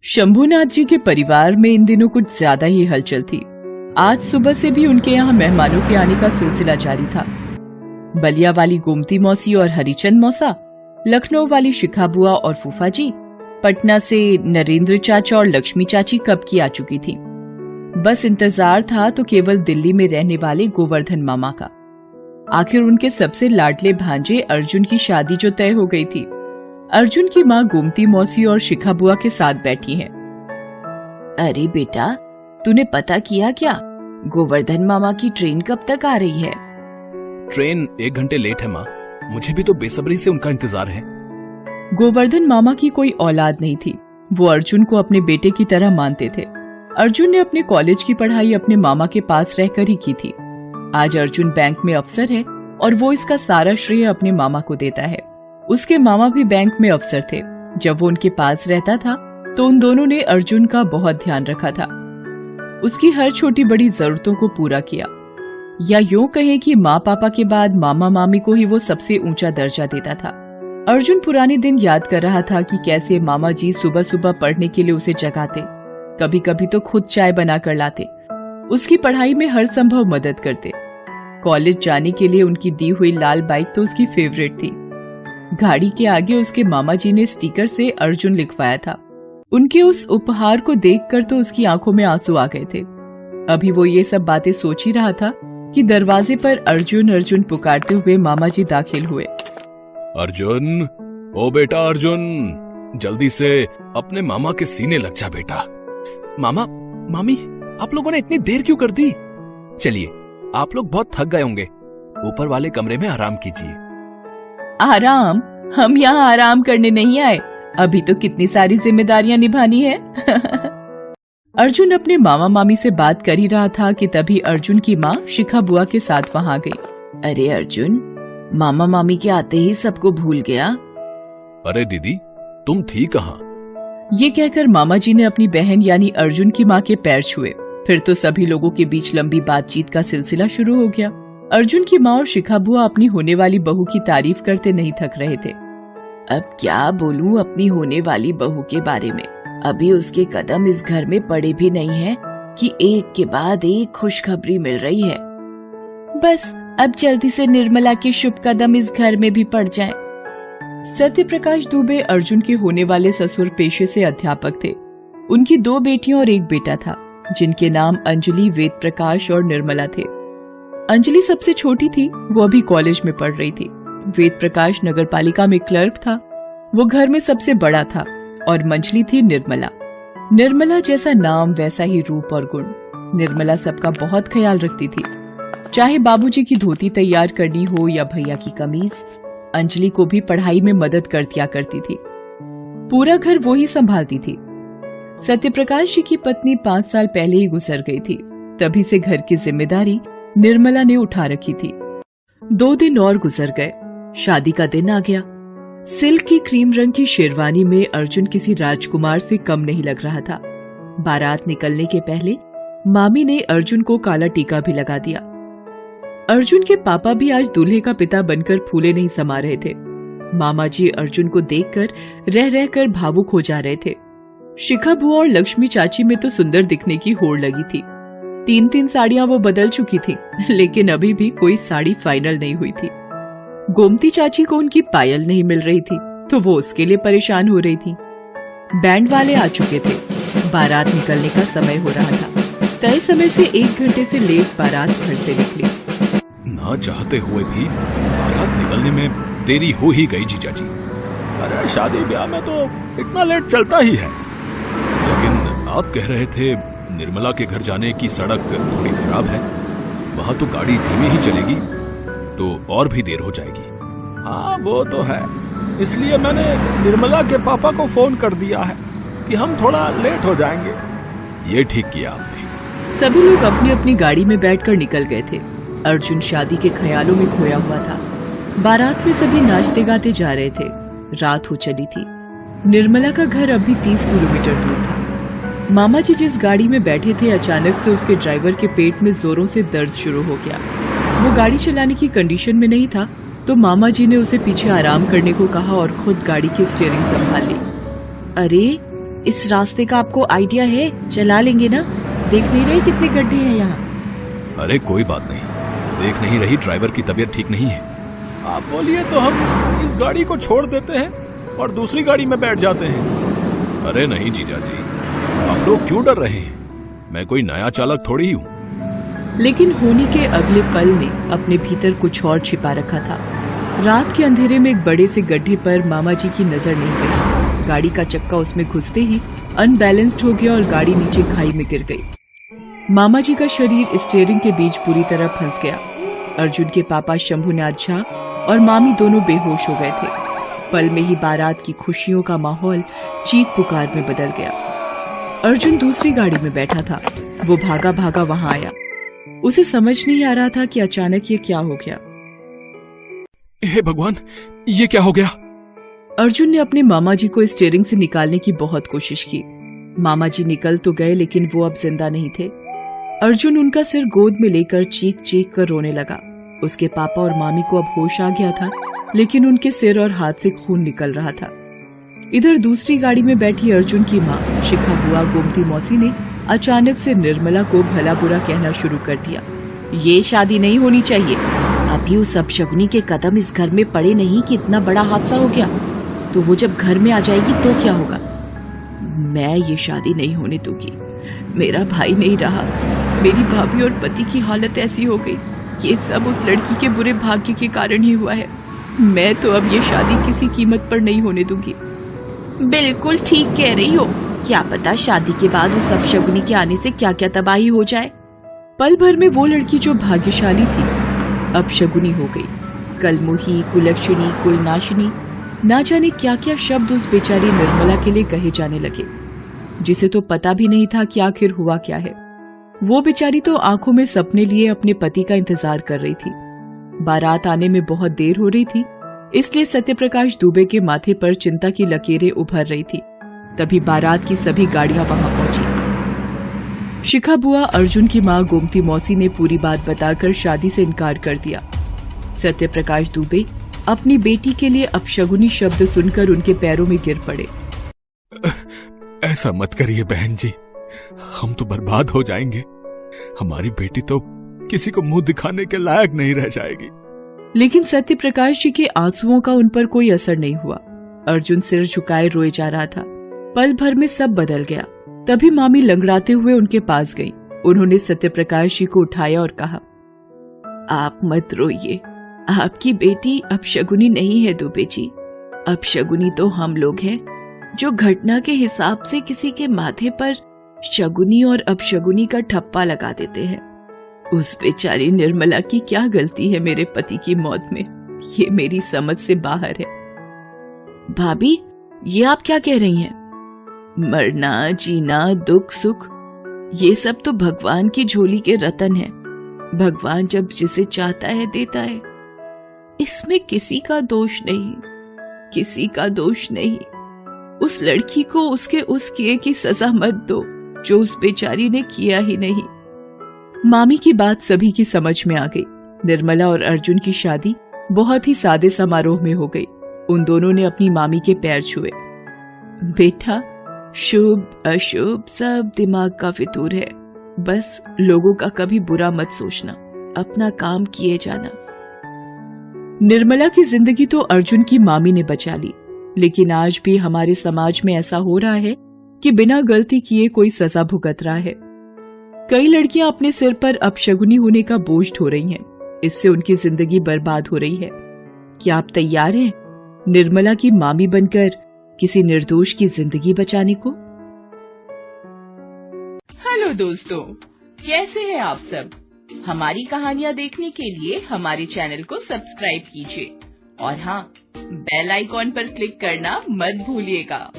शंभूनाथ जी के परिवार में इन दिनों कुछ ज्यादा ही हलचल थी। आज सुबह से भी उनके यहाँ मेहमानों के आने का सिलसिला जारी था। बलिया वाली गोमती मौसी और हरिचंद मौसा, लखनऊ वाली शिखा बुआ और फूफा जी, पटना से नरेंद्र चाचा और लक्ष्मी चाची कब की आ चुकी थी। बस इंतजार था तो केवल दिल्ली में रहने वाले गोवर्धन मामा का। आखिर उनके सबसे लाडले भांजे अर्जुन की शादी जो तय हो गई थी। अर्जुन की माँ गोमती मौसी और शिखा बुआ के साथ बैठी हैं। अरे बेटा, तूने पता किया क्या? गोवर्धन मामा की ट्रेन कब तक आ रही है? ट्रेन 1 घंटे लेट है माँ। मुझे भी तो बेसब्री से उनका इंतजार है। गोवर्धन मामा की कोई औलाद नहीं थी। वो अर्जुन को अपने बेटे की तरह मानते थे। अर्जुन ने अपने कॉलेज की पढ़ाई अपने मामा के पास रहकर ही की थी। आज अर्जुन बैंक में अफसर है और वो इसका सारा श्रेय अपने मामा को देता है। उसके मामा भी बैंक में अफसर थे। जब वो उनके पास रहता था तो उन दोनों ने अर्जुन का बहुत ध्यान रखा था। उसकी हर छोटी बड़ी जरूरतों को पूरा किया, या यूं कहें कि माँ पापा के बाद मामा मामी को ही वो सबसे ऊंचा दर्जा देता था। अर्जुन पुराने दिन याद कर रहा था कि कैसे मामा जी सुबह सुबह पढ़ने के लिए उसे जगाते, कभी कभी तो खुद चाय बना कर लाते, उसकी पढ़ाई में हर संभव मदद करते। कॉलेज जाने के लिए उनकी दी हुई लाल बाइक तो उसकी फेवरेट थी। गाड़ी के आगे उसके मामा जी ने स्टिकर से अर्जुन लिखवाया था। उनके उस उपहार को देखकर तो उसकी आंखों में आंसू आ गए थे। अभी वो ये सब बातें सोच ही रहा था कि दरवाजे पर अर्जुन अर्जुन पुकारते हुए मामा जी दाखिल हुए। अर्जुन, ओ बेटा अर्जुन, जल्दी से अपने मामा के सीने लग जा बेटा। मामा, मामी, आप लोगों ने इतनी देर क्यों कर दी? चलिए, आप लोग बहुत थक गए होंगे, ऊपर वाले कमरे में आराम कीजिए। आराम? हम यहाँ आराम करने नहीं आए, अभी तो कितनी सारी जिम्मेदारियां निभानी है। अर्जुन अपने मामा मामी से बात कर ही रहा था कि तभी अर्जुन की माँ शिखा बुआ के साथ वहाँ गई। अरे अर्जुन, मामा मामी के आते ही सबको भूल गया। अरे दीदी, तुम थी कहाँ? ये कहकर मामा जी ने अपनी बहन यानी अर्जुन की माँ के पैर छुए। फिर तो सभी लोगों के बीच लंबी बातचीत का सिलसिला शुरू हो गया। अर्जुन की माँ और शिखा बुआ अपनी होने वाली बहू की तारीफ करते नहीं थक रहे थे। अब क्या बोलूं अपनी होने वाली बहू के बारे में। अभी उसके कदम इस घर में पड़े भी नहीं है कि एक के बाद एक खुशखबरी मिल रही है। बस अब जल्दी से निर्मला के शुभ कदम इस घर में भी पड़ जाएं। सत्य प्रकाश दुबे अर्जुन के होने वाले ससुर पेशे से अध्यापक थे। उनकी 2 बेटियां और 1 बेटा था, जिनके नाम अंजलि, वेद प्रकाश और निर्मला थे। अंजलि सबसे छोटी थी, वो अभी कॉलेज में पढ़ रही थी। वेद प्रकाश नगरपालिका में क्लर्क था, वो घर में सबसे बड़ा था। और मंझली थी निर्मला। निर्मला जैसा नाम वैसा ही रूप और गुण। निर्मला सबका बहुत ख्याल रखती थी, चाहे बाबूजी की धोती तैयार करनी हो या भैया की कमीज। अंजलि को भी पढ़ाई में मदद कर दिया करती थी। पूरा घर वो ही संभालती थी। सत्यप्रकाश जी की पत्नी 5 साल पहले ही गुजर गई थी, तभी से घर की जिम्मेदारी निर्मला ने उठा रखी थी। 2 दिन और गुजर गए, शादी का दिन आ गया। सिल्क की क्रीम रंग की शेरवानी में अर्जुन किसी राजकुमार से कम नहीं लग रहा था। बारात निकलने के पहले मामी ने अर्जुन को काला टीका भी लगा दिया। अर्जुन के पापा भी आज दूल्हे का पिता बनकर फूले नहीं समा रहे थे। मामा जी अर्जुन को देखकर रह रहकर भावुक हो जा रहे थे। शिखा बुआ और लक्ष्मी चाची में तो सुंदर दिखने की होड़ लगी थी। 3-3 साड़ियां वो बदल चुकी थी, लेकिन अभी भी कोई साड़ी फाइनल नहीं हुई थी। गोमती चाची को उनकी पायल नहीं मिल रही थी, तो वो उसके लिए परेशान हो रही थी। बैंड वाले आ चुके थे, बारात निकलने का समय हो रहा था। तय समय से 1 घंटे से लेट बारात घर से निकली। ना चाहते हुए भी बारात निकलने में देरी हो ही गई जीजा जी। अरे शादी ब्याह में तो इतना लेट चलता ही है। लेकिन आप कह रहे थे निर्मला के घर जाने की सड़क थोड़ी खराब है, वहाँ तो गाड़ी धीमी ही चलेगी, तो और भी देर हो जाएगी। हाँ वो तो है, इसलिए मैंने निर्मला के पापा को फोन कर दिया है कि हम थोड़ा लेट हो जाएंगे। ये ठीक किया आपने। सभी लोग अपनी अपनी गाड़ी में बैठकर निकल गए थे। अर्जुन शादी के ख्यालों में खोया हुआ था। बारात में सभी नाचते गाते जा रहे थे। रात हो चली थी। निर्मला का घर अभी 30 किलोमीटर दूर था। मामा जी जिस गाड़ी में बैठे थे, अचानक से उसके ड्राइवर के पेट में जोरों से दर्द शुरू हो गया। वो गाड़ी चलाने की कंडीशन में नहीं था, तो मामा जी ने उसे पीछे आराम करने को कहा और खुद गाड़ी की स्टीयरिंग संभाल ली। अरे इस रास्ते का आपको आइडिया है? चला लेंगे ना? देख नहीं रहे कितने गड्ढे हैं यहाँ? अरे कोई बात नहीं, देख नहीं रही ड्राइवर की तबीयत ठीक नहीं है। आप बोलिए तो हम इस गाड़ी को छोड़ देते हैं और दूसरी गाड़ी में बैठ जाते हैं। अरे नहीं जीजा जी, आप लोग क्यों डर रहे हैं? मैं कोई नया चालक थोड़ी ही हूँ। लेकिन होनी के अगले पल ने अपने भीतर कुछ और छिपा रखा था। रात के अंधेरे में एक बड़े से गड्ढे पर मामा जी की नजर नहीं गई। गाड़ी का चक्का उसमें घुसते ही अनबैलेंस्ड हो गया और गाड़ी नीचे खाई में गिर गई। मामा जी का शरीर स्टीयरिंग के बीच पूरी तरह फंस गया। अर्जुन के पापा शंभुनाथ झा और मामी दोनों बेहोश हो गए थे। पल में ही बारात की खुशियों का माहौल चीख पुकार में बदल गया। अर्जुन दूसरी गाड़ी में बैठा था। वो भागा भागा वहां आया। उसे समझ नहीं आ रहा था कि अचानक ये क्या हो गया। हे भगवान, ये क्या हो गया? अर्जुन ने अपने मामा जी को स्टीयरिंग से निकालने की बहुत कोशिश की। मामा जी निकल तो गए लेकिन वो अब जिंदा नहीं थे। अर्जुन उनका सिर गोद में लेकर चीख चीख कर रोने लगा। उसके पापा और मामी को अब होश आ गया था, लेकिन उनके सिर और हाथ से खून निकल रहा था। इधर दूसरी गाड़ी में बैठी अर्जुन की माँ शिखा बुआ गोमती मौसी ने अचानक से निर्मला को भला बुरा कहना शुरू कर दिया। ये शादी नहीं होनी चाहिए। अभी उस अपशगुनी के कदम इस घर में पड़े नहीं कि इतना बड़ा हादसा हो गया, तो वो जब घर में आ जाएगी तो क्या होगा? मैं ये शादी नहीं होने दूंगी। मेरा भाई नहीं रहा, मेरी भाभी और पति की हालत ऐसी हो गई। ये सब उस लड़की के बुरे भाग्य के कारण ही हुआ है। मैं तो अब ये शादी किसी कीमत पर नहीं होने दूंगी। बिल्कुल ठीक कह रही हो। क्या पता शादी के बाद उस अपशगुनी के आने से क्या क्या तबाही हो जाए। पल भर में वो लड़की जो भाग्यशाली थी अपशगुनी हो गई। कलमुही, कुलक्षणी, कुलनाशिनी, ना जाने क्या क्या शब्द उस बेचारी निर्मला के लिए कहे जाने लगे, जिसे तो पता भी नहीं था कि आखिर हुआ क्या है। वो बेचारी तो आंखों में सपने लिए अपने पति का इंतजार कर रही थी। बारात आने में बहुत देर हो रही थी, इसलिए सत्यप्रकाश दुबे के माथे पर चिंता की लकीरें उभर रही थी। तभी बारात की सभी गाड़ियां वहां पहुंची। शिखा बुआ अर्जुन की मां गोमती मौसी ने पूरी बात बताकर शादी से इनकार कर दिया। सत्यप्रकाश दुबे अपनी बेटी के लिए अपशगुनी शब्द सुनकर उनके पैरों में गिर पड़े। ऐसा मत करिए बहन जी, हम तो बर्बाद हो जाएंगे। हमारी बेटी तो किसी को मुंह दिखाने के लायक नहीं रह जाएगी। लेकिन सत्यप्रकाश जी के आंसुओं का उन पर कोई असर नहीं हुआ। अर्जुन सिर झुकाए रोए जा रहा था। पल भर में सब बदल गया। तभी मामी लंगड़ाते हुए उनके पास गई। उन्होंने सत्यप्रकाश जी को उठाया और कहा, आप मत रोइए। आपकी बेटी अपशगुनी नहीं है दुबे जी। अपशगुनी तो हम लोग हैं, जो घटना के हिसाब से किसी के माथे पर शगुनी और अपशगुनी का ठप्पा लगा देते हैं। उस बेचारी निर्मला की क्या गलती है मेरे पति की मौत में? ये मेरी समझ से बाहर है। भाभी, ये आप क्या कह रही हैं? मरना, जीना, दुख सुख, ये सब तो भगवान की झोली के रतन है। भगवान जब जिसे चाहता है देता है। इसमें किसी का दोष नहीं, किसी का दोष नहीं। उस लड़की को उसके उस किए की सजा मत दो जो उस बेचारी ने किया ही नहीं। मामी की बात सभी की समझ में आ गई। निर्मला और अर्जुन की शादी बहुत ही सादे समारोह में हो गई। उन दोनों ने अपनी मामी के पैर छुए। बेटा, शुभ अशुभ सब दिमाग का फितूर है। बस लोगों का कभी बुरा मत सोचना, अपना काम किए जाना। निर्मला की जिंदगी तो अर्जुन की मामी ने बचा ली, लेकिन आज भी हमारे समाज में ऐसा हो रहा है कि बिना गलती किए कोई सजा भुगत रहा है। कई लड़कियां अपने सिर पर अपशगुनी होने का बोझ ढो रही हैं। इससे उनकी जिंदगी बर्बाद हो रही है। क्या आप तैयार हैं निर्मला की मामी बनकर किसी निर्दोष की जिंदगी बचाने को? हेलो दोस्तों, कैसे हैं आप सब? हमारी कहानियाँ देखने के लिए हमारे चैनल को सब्सक्राइब कीजिए और हाँ, बेल आइकॉन पर क्लिक करना मत भूलिएगा।